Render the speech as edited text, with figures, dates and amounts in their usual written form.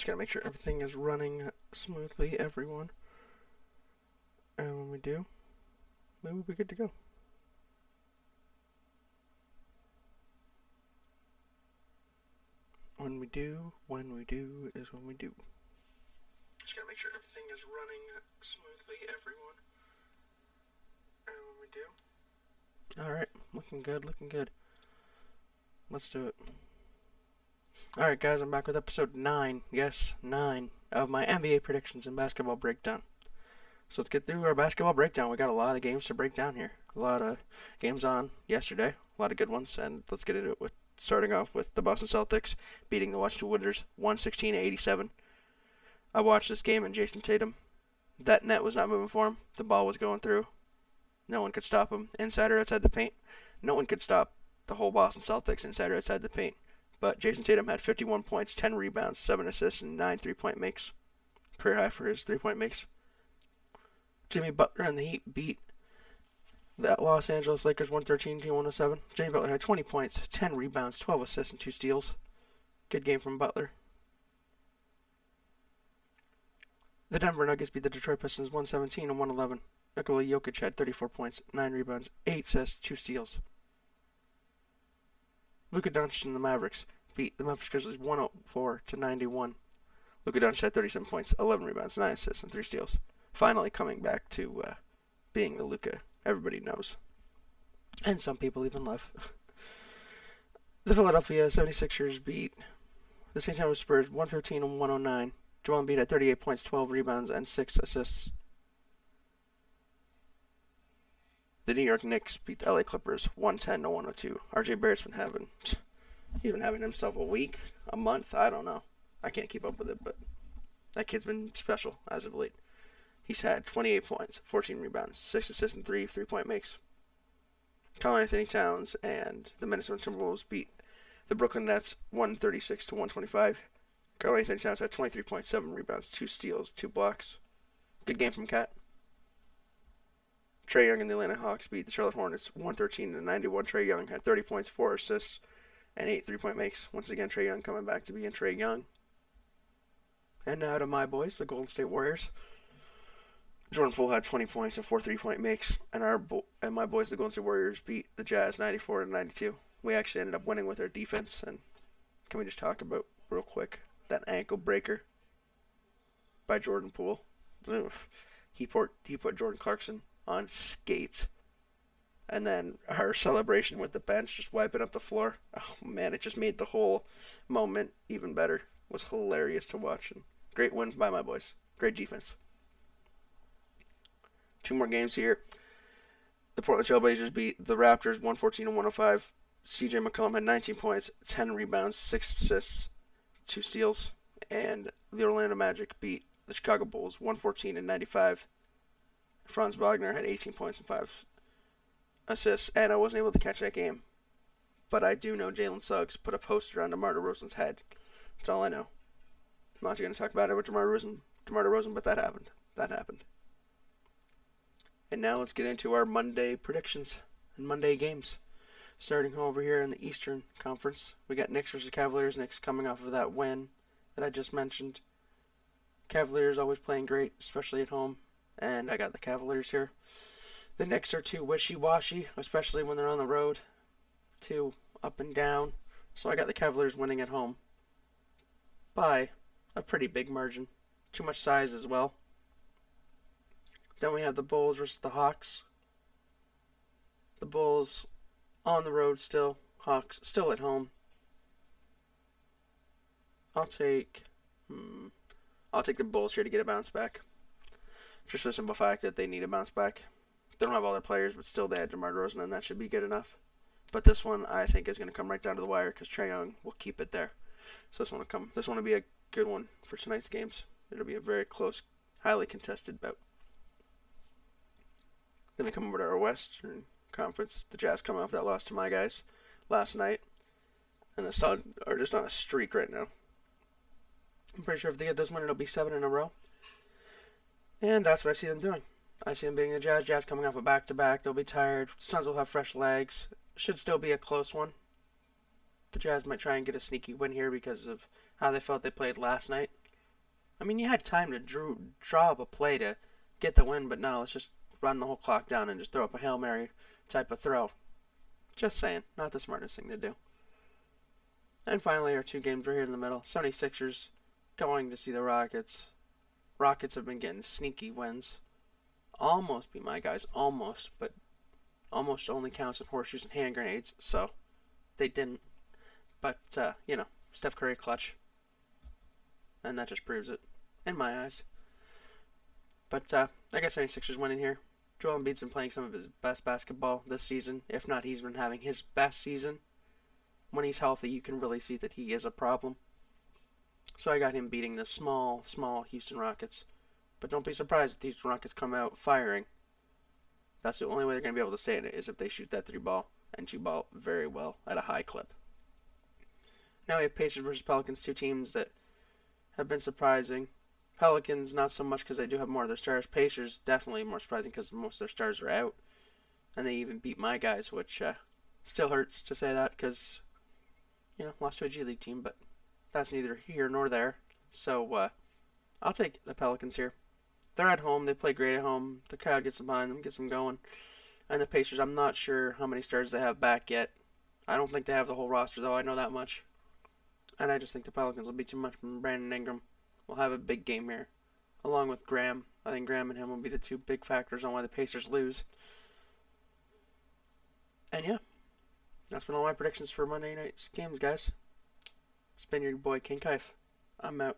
Just gotta make sure everything is running smoothly, everyone. And when we do, we will be good to go. When we do is when we do. Just gotta make sure everything is running smoothly, everyone. And when we do. Alright, looking good, looking good. Let's do it. Alright, guys, I'm back with episode 9. Yes, 9 of my NBA predictions and basketball breakdown. So let's get through our basketball breakdown. We got a lot of games to break down here. A lot of games on yesterday. A lot of good ones. And let's get into it with starting off with the Boston Celtics beating the Washington Wizards 116-87. I watched this game and Jason Tatum. That net was not moving for him. The ball was going through. No one could stop him inside or outside the paint. No one could stop the whole Boston Celtics inside or outside the paint. But Jason Tatum had 51 points, 10 rebounds, 7 assists, and 9 3-point makes. Career high for his 3-point makes. Jimmy Butler and the Heat beat the Los Angeles Lakers 113-107. Jimmy Butler had 20 points, 10 rebounds, 12 assists, and 2 steals. Good game from Butler. The Denver Nuggets beat the Detroit Pistons 117-111. Nikola Jokic had 34 points, 9 rebounds, 8 assists, 2 steals. Luka Doncic and the Mavericks beat the Memphis Grizzlies 104-91. Luka Doncic had 37 points, 11 rebounds, 9 assists, and 3 steals. Finally coming back to being the Luka everybody knows. And some people even love. The Philadelphia 76ers beat the St. Louis Spurs 115-109. Joel Embiid had 38 points, 12 rebounds, and 6 assists. The New York Knicks beat the LA Clippers 110-102. RJ Barrett's been having himself a week, a month, I don't know. I can't keep up with it, but that kid's been special as of late. He's had 28 points, 14 rebounds, 6 assists, and 3 3-point makes. Karl-Anthony Towns and the Minnesota Timberwolves beat the Brooklyn Nets 136-125. Karl-Anthony Towns had 23 points, 7 rebounds, 2 steals, 2 blocks. Good game from Cat. Trae Young and the Atlanta Hawks beat the Charlotte Hornets 113-91. Trae Young had 30 points, 4 assists, and 8 3-point makes. Once again, Trae Young coming back to being Trae Young. And now to my boys, the Golden State Warriors. Jordan Poole had 20 points and 4 3-point makes, and my boys, the Golden State Warriors, beat the Jazz 94-92. We actually ended up winning with our defense, and can we just talk about real quick that ankle breaker by Jordan Poole? He put Jordan Clarkson on skates, and then our celebration with the bench just wiping up the floor. Oh man, it just made the whole moment even better. It was hilarious to watch, and great win by my boys. Great defense. 2 more games here. The Portland Trailblazers beat the Raptors 114-105. CJ McCollum had 19 points, 10 rebounds, 6 assists, 2 steals. And the Orlando Magic beat the Chicago Bulls 114-95. Franz Wagner had 18 points and 5 assists. And I wasn't able to catch that game, but I do know Jalen Suggs put a poster on DeMar DeRozan's head. That's all I know. I'm not going to talk about it with DeMar DeRozan, but that happened. That happened. And now let's get into our Monday predictions and Monday games. Starting over here in the Eastern Conference, we got Knicks versus Cavaliers. Knicks coming off of that win that I just mentioned. Cavaliers always playing great, especially at home, and I got the Cavaliers here. The Knicks are too wishy-washy, especially when they're on the road. Too up and down. So I got the Cavaliers winning at home by a pretty big margin. Too much size as well. Then we have the Bulls versus the Hawks. The Bulls on the road still. Hawks still at home. I'll take the Bulls here to get a bounce back. Just for the simple fact that they need a bounce back. They don't have all their players, but still they had DeMar DeRozan, and that should be good enough. But this one I think is going to come right down to the wire because Trae Young will keep it there. So this one will be a good one for tonight's games. It'll be a very close, highly contested bout. Then we come over to our Western Conference. The Jazz coming off that loss to my guys last night. And the Suns are just on a streak right now. I'm pretty sure if they get this one, it'll be 7 in a row. And that's what I see them doing. I see them being the Jazz. Jazz coming off a back-to-back. They'll be tired. Suns will have fresh legs. Should still be a close one. The Jazz might try and get a sneaky win here because of how they felt they played last night. I mean, you had time to draw up a play to get the win, but no, let's just run the whole clock down and just throw up a Hail Mary type of throw. Just saying, not the smartest thing to do. And finally, our two games right here in the middle. 76ers going to see the Rockets. Rockets have been getting sneaky wins. Almost beat my guys, almost, but almost only counts in horseshoes and hand grenades, so they didn't. But, Steph Curry clutch, and that just proves it, in my eyes. But I guess 76ers winning here. Joel Embiid's been playing some of his best basketball this season. If not, he's been having his best season. When he's healthy, you can really see that he is a problem. So I got him beating the small Houston Rockets. But don't be surprised if the Houston Rockets come out firing. That's the only way they're going to be able to stay in it is if they shoot that three ball and shoot ball very well at a high clip. Now we have Pacers versus Pelicans, two teams that have been surprising. Pelicans not so much because they do have more of their stars. Pacers definitely more surprising because most of their stars are out, and they even beat my guys, which still hurts to say that because lost to a G League team, but that's neither here nor there. So I'll take the Pelicans here. They're at home. They play great at home. The crowd gets behind them, gets them going. And the Pacers, I'm not sure how many stars they have back yet. I don't think they have the whole roster, though. I know that much. And I just think the Pelicans will be too much from Brandon Ingram. We'll have a big game here, along with Graham. I think Graham and him will be the two big factors on why the Pacers lose. And yeah, that's been all my predictions for Monday night's games, guys. It's been your boy King Kife. I'm out.